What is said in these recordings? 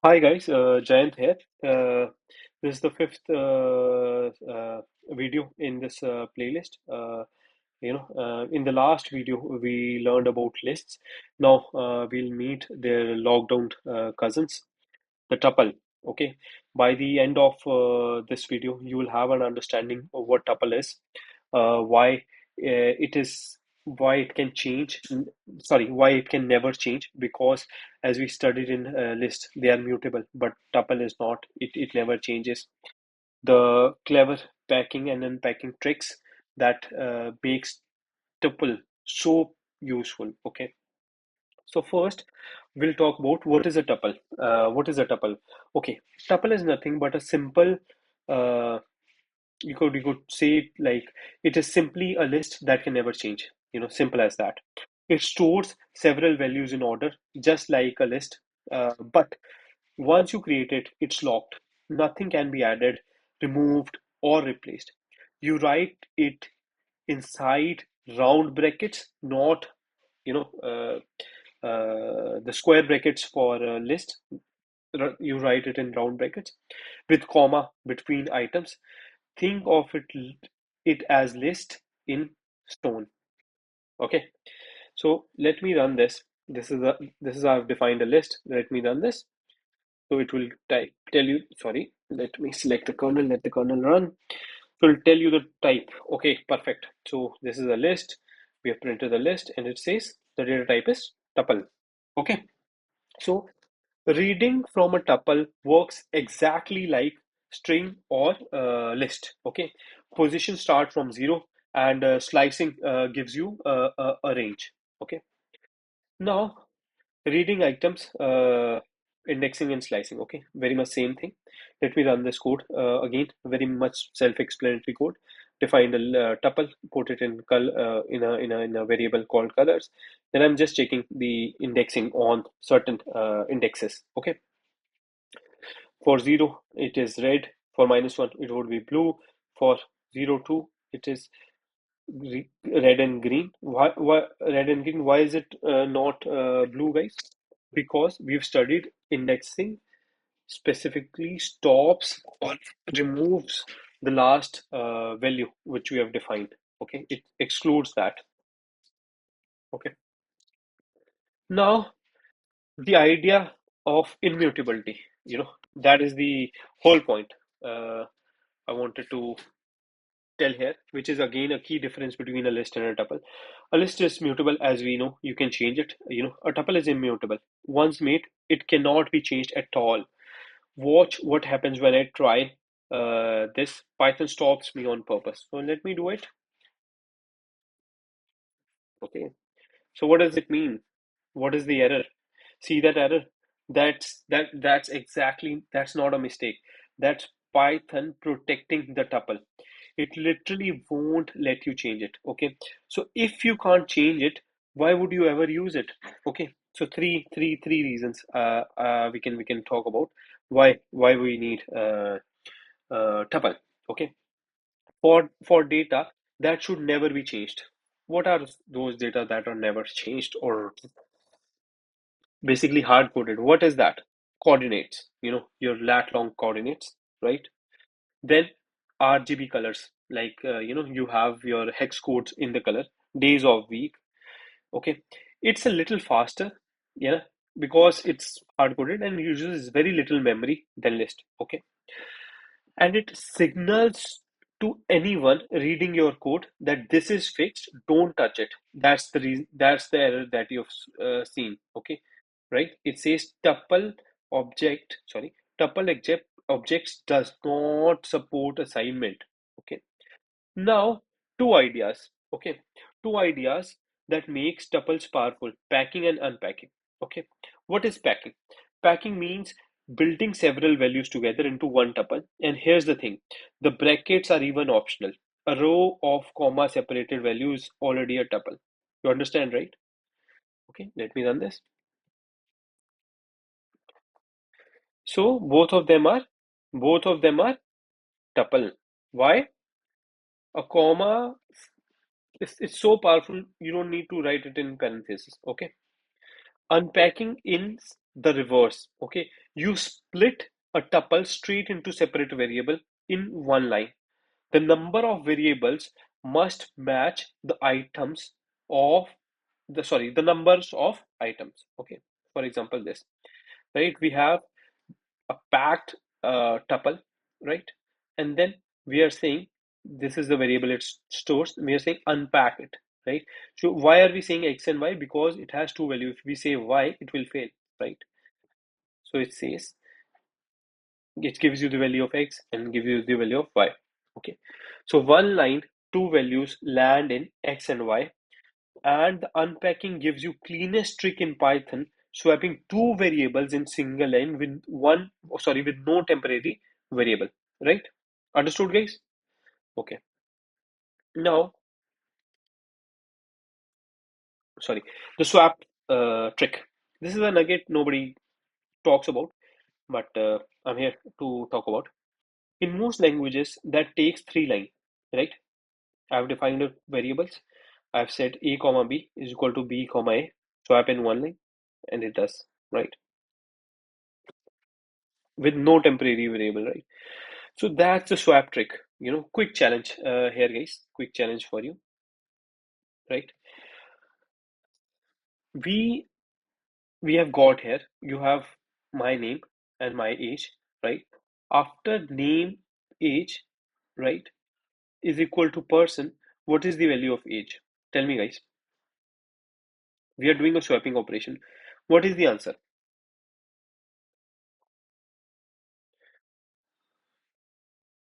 Hi guys, Jayant here. This is the fifth video in this playlist. In the last video we learned about lists. Now we'll meet their locked down cousins, the tuple. Okay, by the end of this video, you will have an understanding of what tuple is, why it is, why it can change. Sorry, why it can never change. Because as we studied in list, they are mutable, but tuple is not. It never changes. The clever packing and unpacking tricks that makes tuple so useful. Okay, so first, we'll talk about what is a tuple. What is a tuple? Okay, tuple is nothing but a simple. Uh, you could say it like it is simply a list that can never change. Simple as that. It stores several values in order, just like a list. But once you create it, it's locked. Nothing can be added, removed, or replaced. You write it inside round brackets, not you know the square brackets for a list. You write it in round brackets with comma between items. Think of it as list in stone. Okay, so let me run this. This is how I've defined a list. Let me run this. So it will tell you. Sorry, let me select the kernel. Let the kernel run. So it'll tell you the type. Okay, perfect. So this is a list. We have printed the list, and it says the data type is tuple. Okay, so reading from a tuple works exactly like string or list. Okay, position start from zero, and slicing gives you a range. Okay, now reading items, indexing and slicing. Okay, very much same thing. Let me run this code again. Very much self-explanatory code. Define the tuple, put it in in a variable called colors. Then I'm just checking the indexing on certain indexes. Okay, for 0, it is red. For -1, it would be blue. For 0, 2, it is red and green. Why red and green? Why is it not blue, guys? Because we've studied indexing specifically stops or removes the last value which we have defined. Okay, it excludes that. Okay, now the idea of immutability, that is the whole point I wanted to tell here, which is again a key difference between a list and a tuple. A list is mutable, as we know, you can change it. A tuple is immutable. Once made, it cannot be changed at all. Watch what happens when I try this. Python stops me on purpose. So let me do it. Okay. So what does it mean? What is the error? See that error? That's exactly, that's not a mistake. That's Python protecting the tuple. It literally won't let you change it. Okay, so if you can't change it, why would you ever use it? Okay, so three reasons we can talk about why we need tuple. Okay, for data that should never be changed. What are those data that are never changed or basically hard coded? What is that? Coordinates, your lat long coordinates, right? Then RGB colors, like you have your hex codes in the color, days of week. Okay, it's a little faster, yeah, because it's hard coded and uses very little memory than list. Okay, and it signals to anyone reading your code that this is fixed. Don't touch it. That's the reason. That's the error that you've seen. Okay, right? It says tuple object. Sorry, tuple objects does not support assignment. Okay. Now, two ideas. Okay, two ideas that makes tuples powerful: packing and unpacking. Okay, what is packing? Packing means building several values together into one tuple. And here's the thing: the brackets are even optional. A row of comma separated values is already a tuple. You understand, right? Okay, let me run this. So both of them are tuple. Why? A comma it's so powerful you don't need to write it in parentheses. Okay, unpacking in the reverse. Okay, you split a tuple straight into separate variable in one line. The number of variables must match the items of the numbers of items. Okay, for example, this, right? We have a packed tuple, right? And then we are saying this is the variable it stores. We are saying unpack it, right? So why are we saying x and y? Because it has two values. If we say y, it will fail, right? So it says it gives you the value of x and gives you the value of y. Okay. So one line, two values land in x and y, and the unpacking gives you cleanest trick in Python, swapping two variables in single line with with no temporary variable, right? Understood, guys? Okay. Now, sorry, the swap trick. This is a nugget nobody talks about, but I'm here to talk about. In most languages, that takes three lines, right? I've defined the variables. I've said a comma b is equal to b comma a. Swap in one line, and it does, right? With no temporary variable, right? So that's the swap trick. Quick challenge here, guys. Quick challenge for you, right? We we have got here. You have my name and my age, right? After name, age, right, is equal to person. What is the value of age? Tell me, guys. We are doing a swapping operation. What is the answer?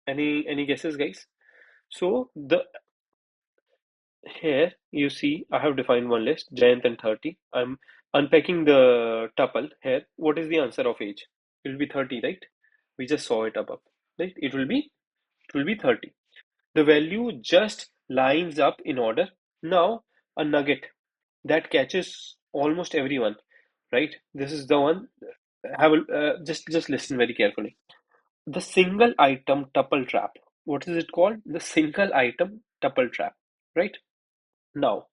Any guesses, guys? So the here you see I have defined one list, Jayanth and 30. I'm unpacking the tuple here. What is the answer of age? It will be 30, right? We just saw it above, right? It will be 30. The value just lines up in order. Now a nugget that catches almost everyone, right? This is the one. Just listen very carefully. The single item tuple trap. What is it called? The single item tuple trap, right? Now,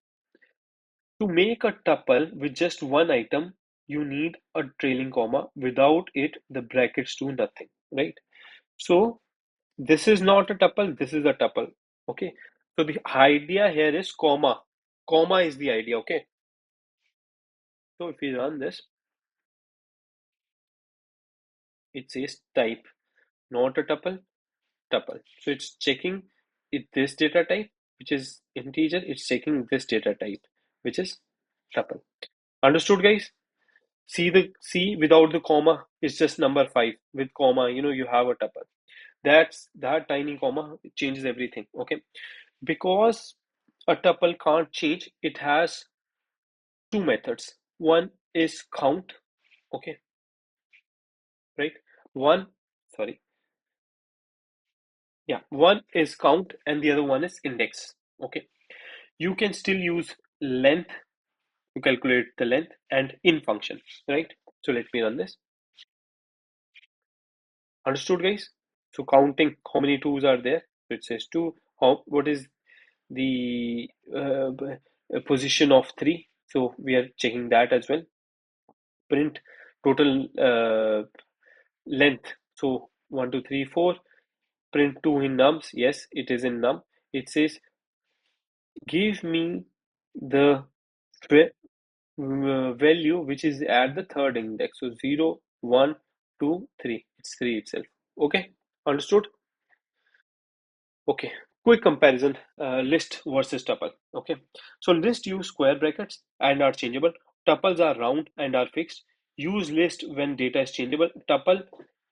to make a tuple with just one item, you need a trailing comma. Without it, the brackets do nothing, right? So this is not a tuple, this is a tuple. Okay. So the idea here is comma. Comma is the idea, okay? So if we run this, it says type, not a tuple, tuple. So it's checking this data type, which is integer, it's checking this data type, which is tuple. Understood, guys? See without the comma is just number five. With comma, you have a tuple. That tiny comma changes everything. Okay, because a tuple can't change. It has two methods. One is count. Okay, right? One, sorry, yeah, one is count, and the other one is index. Okay, you can still use length to calculate the length and in function, right? So let me run this. Understood, guys? So counting how many twos are there. So it says two. What is the position of three? So we are checking that as well. Print total length. So 1, 2, 3, 4. Print 2 in nums. Yes, it is in num. It says give me the value which is at the third index. So 0, 1, 2, 3. It's 3 itself. Okay, understood? Okay, quick comparison, list versus tuple. Okay, so list use square brackets and are changeable. Tuples are round and are fixed. Use list when data is changeable. Tuple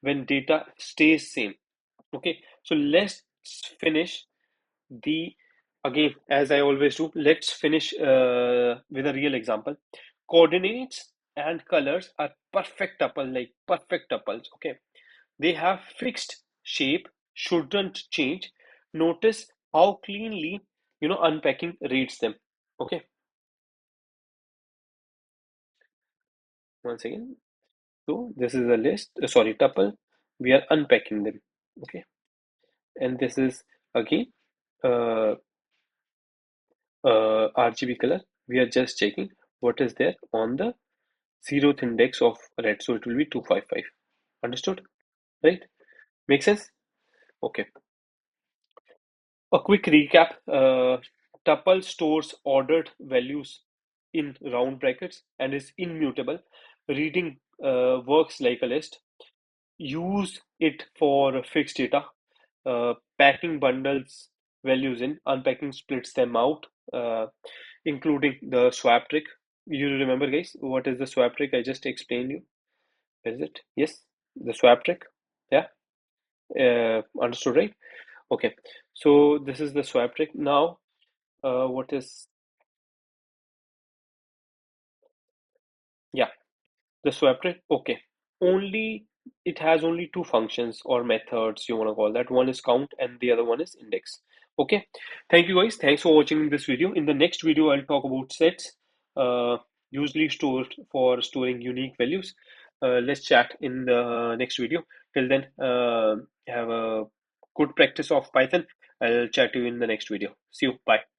when data stays same. Okay, so let's finish the again as I always do. Let's finish with a real example. Coordinates and colors are perfect tuple, like perfect tuples. Okay, they have fixed shape, shouldn't change. Notice how cleanly, unpacking reads them. Okay, once again. So this is a list, sorry, tuple. We are unpacking them. Okay, and this is again uh, RGB color. We are just checking what is there on the zeroth index of red, so it will be 255. Understood? Right? Make sense? Okay. A quick recap. Tuple stores ordered values in round brackets and is immutable. Reading works like a list. Use it for fixed data. Packing bundles values in. Unpacking splits them out, including the swap trick. You remember, guys, what is the swap trick? I just explained you. Is it? Yes, the swap trick. Yeah, understood, right? Okay, so this is the swap trick. Now, what is, yeah, the swap trick? Okay, only it has only two functions or methods you want to call that. One is count and the other one is index. Okay, thank you guys. Thanks for watching this video. In the next video, I'll talk about sets, uh, usually stored for storing unique values. Let's chat in the next video. Till then, have a good practice of Python. I'll chat to you in the next video. See you. Bye.